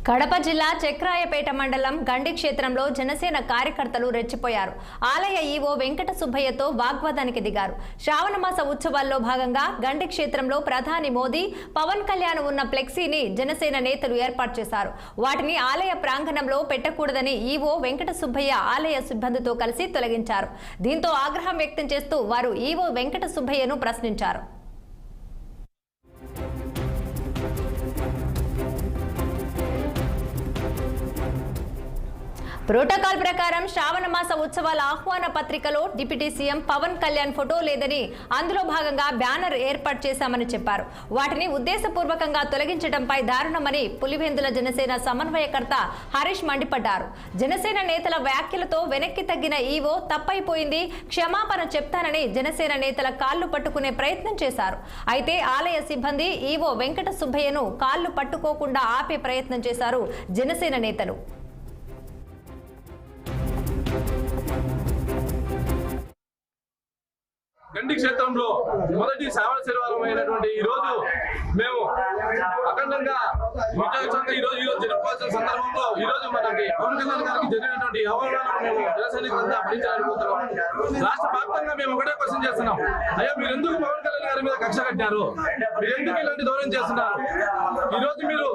కడప జిల్లా చక్రాయపేట మండలం గండి క్షేత్రంలో జనసేన కార్యకర్తలు రెచ్చిపోయారు. ఆలయ ఈవో వెంకట సుబ్బయ్యతో వాగ్వాదానికి దిగారు. శ్రావణ మాస ఉత్సవాల్లో భాగంగా గండి క్షేత్రంలో ప్రధాని మోదీ, పవన్ కళ్యాణ్ ఉన్న ఫ్లెక్సీని జనసేన నేతలు ఏర్పాటు చేశారు. వాటిని ఆలయ ప్రాంగణంలో పెట్టకూడదని ఈవో వెంకట సుబ్బయ్య ఆలయ సిబ్బందితో కలిసి తొలగించారు. దీంతో ఆగ్రహం వ్యక్తం చేస్తూ వారు ఈవో వెంకట సుబ్బయ్యను ప్రశ్నించారు. ప్రోటోకాల్ ప్రకారం శ్రావణ మాస ఉత్సవాల ఆహ్వాన పత్రికలో deputy CM Pawan Kalyan photo లేదని, అందులో భాగంగా బ్యానర్ ఏర్పాటు చేశామని చెప్పారు. వాటిని ఉద్దేశపూర్వకంగా తొలగించడంపై దారుణమని పులివెందుల జనసేన సమన్వయకర్త హరీష్ మండిపడ్డారు. జనసేన నేతల వ్యాఖ్యలతో వెనక్కి తగ్గిన ఈవో తప్పైపోయింది, క్షమాపణ చెప్తానని జనసేన నేతల కాళ్లు పట్టుకునే ప్రయత్నం చేశారు. అయితే ఆలయ సిబ్బంది ఈవో వెంకట సుబ్బయ్యను కాళ్లు పట్టుకోకుండా ఆపే ప్రయత్నం చేశారు జనసేన నేతలు. గండి క్షేత్రంలో మొదటి శ్రావణ శనివారం అయినటువంటి ఈ రోజు మేము అఖండంగా ఈ రోజు జరుపుకోవాల్సిన సందర్భంలో ఈ రోజు మనకి పవన్ కళ్యాణ్ గారికి జరిగినటువంటి అవమానాలను మేము జనసైనికులంతా భరించాలనుకుంటున్నాం. రాష్ట్ర వ్యాప్తంగా మేము ఒకటే క్వశ్చన్ చేస్తున్నాం, అయ్యా మీరు ఎందుకు పవన్ కళ్యాణ్ గారి మీద కక్ష కట్టారు, మీరు ఎందుకు ఇలాంటి దౌర్యం చేస్తున్నారు? ఈ రోజు మీరు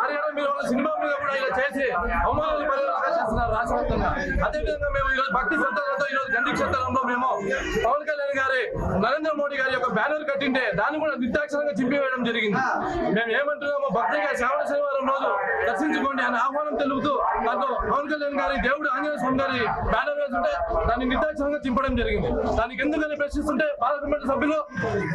హరియాణా మీరు సినిమా మీద కూడా ఇలా చేసి అవమానాలు చేస్తున్నారు రాష్ట్ర వ్యాప్తంగా. అదేవిధంగా మేము ఈ రోజు భక్తి శ్రద్ధలతో ఈ రోజు గండి క్షేత్రంలో మేము పవన్ కళ్యాణ్ గారి నరేంద్ర మోడీ గారి యొక్క బ్యానర్ కట్టింటే దాన్ని కూడా నిర్దాక్షిణ్యంగా చింపివేయడం జరిగింది. మేము ఏమంటున్నామో భక్తిగా శ్రావణ శనివారం రోజు దర్శించుకోండి అని ఆహ్వానం తెలుపుతూ దాంట్లో పవన్ కళ్యాణ్ గారి దేవుడు ఆంజనేయ స్వామి గారి బ్యానర్ వేస్తుంటే దాన్ని నిర్దాక్షిణ్యంగా చింపడం జరిగింది. దానికి ఎందుకని ప్రశ్నిస్తుంటే పార్లమెంట్ సభ్యులు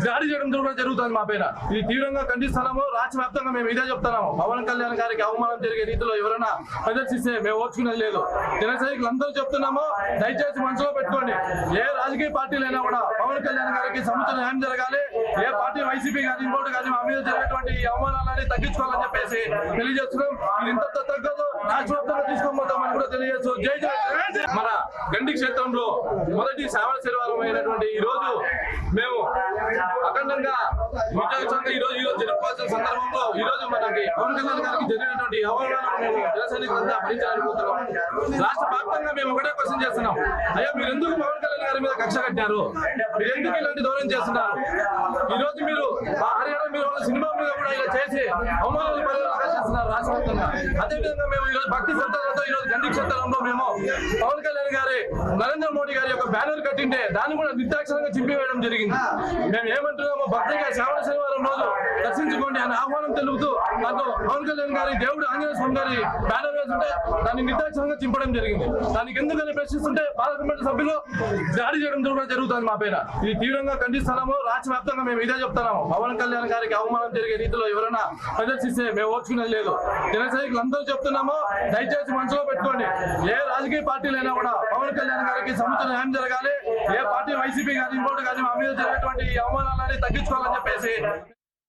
దాడి చేయడం కూడా జరుగుతుంది మా పైన. ఇది తీవ్రంగా ఖండిస్తున్నాము. రాష్ట్ర వ్యాప్తంగా మేము ఇదే చెప్తున్నాము, పవన్ కళ్యాణ్ గారికి అవమానం జరిగే రీతిలో ఎవరైనా ప్రదర్శిస్తే మేము ఓర్చుకునేది లేదు. జన సైనికులు అందరూ చెప్తున్నాము, దయచేసి మనసులో పెట్టుకోండి, ఏ రాజకీయ పార్టీలైనా కూడా పవన్ కళ్యాణ్ గారికి సముచిత న్యాయం జరగాలి. ఏ పార్టీ వైసీపీ కానీ ఇంకోటి కానీ మా మీద జరిగినటువంటి అవమానాలని తగ్గించుకోవాలని చెప్పేసి తెలియజేస్తున్నాం. ఇది ఇంతతో తగ్గదు, రాష్ట్ర వ్యాప్తంగా తీసుకొని కూడా తెలియజేస్తూ జై జై. మన గండి క్షేత్రంలో మొదటి శ్రావణ శనివారం అయినటువంటి ఈ రోజు మేము అఖండంగా ఈ రోజు జరుపుకోవాల్సిన సందర్భంలో ఈ రోజు మనకి పవన్ కళ్యాణ్ గారికి జరిగినటువంటి అవమానాలను మేము జనసైనికులంతా భరించాలనుకుంటున్నాం. రాష్ట్ర వ్యాప్తంగా మేము ఒకటే క్వశ్చన్ చేస్తున్నాం, అయ్యా మీరు ఎందుకు పవన్ కళ్యాణ్ గారి మీద కక్ష కట్టారు, మీరు ఎందుకు ఇలాంటి దౌర్యం చేస్తున్నారు? ఈ రోజు మీరు హరియాణా మీరు సినిమా మీద కూడా ఇలా చేసి అవమానాలు చేస్తున్నారు రాష్ట్ర వ్యాప్తంగా. అదేవిధంగా మేము ఈ రోజు భక్తి శ్రద్ధలతో ఈ రోజు గండి క్షేత్రంలో మేము పవన్ కళ్యాణ్ గారి నరేంద్ర మోడీ గారి యొక్క బ్యానర్ కట్టింటే దాన్ని కూడా నిర్దాక్షిణ్యంగా చింపివేయడం జరిగింది. మేము ఏమంటున్నామో భక్తిగా శ్రావణ శనివారం రోజు దర్శించుకోండి అని ఆహ్వానం తెలుపుతూ దాంట్లో పవన్ కళ్యాణ్ గారి దేవుడు ఆంజనేయ స్వామి గారి బ్యానర్ వేస్తుంటే దాన్ని నిర్దాక్షిణ్యంగా చింపడం జరిగింది. దానికి ఎందుకని ప్రశ్నిస్తుంటే పార్లమెంట్ సభ్యులు దాడి చేయడం కూడా జరుగుతుంది మా పైన. ఇది తీవ్రంగా ఖండిస్తున్నాము. రాష్ట్ర వ్యాప్తంగా మేము ఇదే చెప్తున్నాము, పవన్ కళ్యాణ్ గారికి అవమానం జరిగే రీతిలో ఎవరైనా ప్రదర్శిస్తే మేము ఓర్చుకునేది లేదు. జన సైనికులు అందరూ చెప్తున్నాము, దయచేసి మనసులో పెట్టుకోండి, ఏ రాజకీయ పార్టీలైనా కూడా పవన్ కళ్యాణ్ గారికి సముచిత న్యాయం జరగాలి. ఏ పార్టీ వైసీపీ కానీ ఇంకోటి కానీ మా మీద జరిగినటువంటి అవమానాలని తగ్గించుకోవాలని చెప్పేసి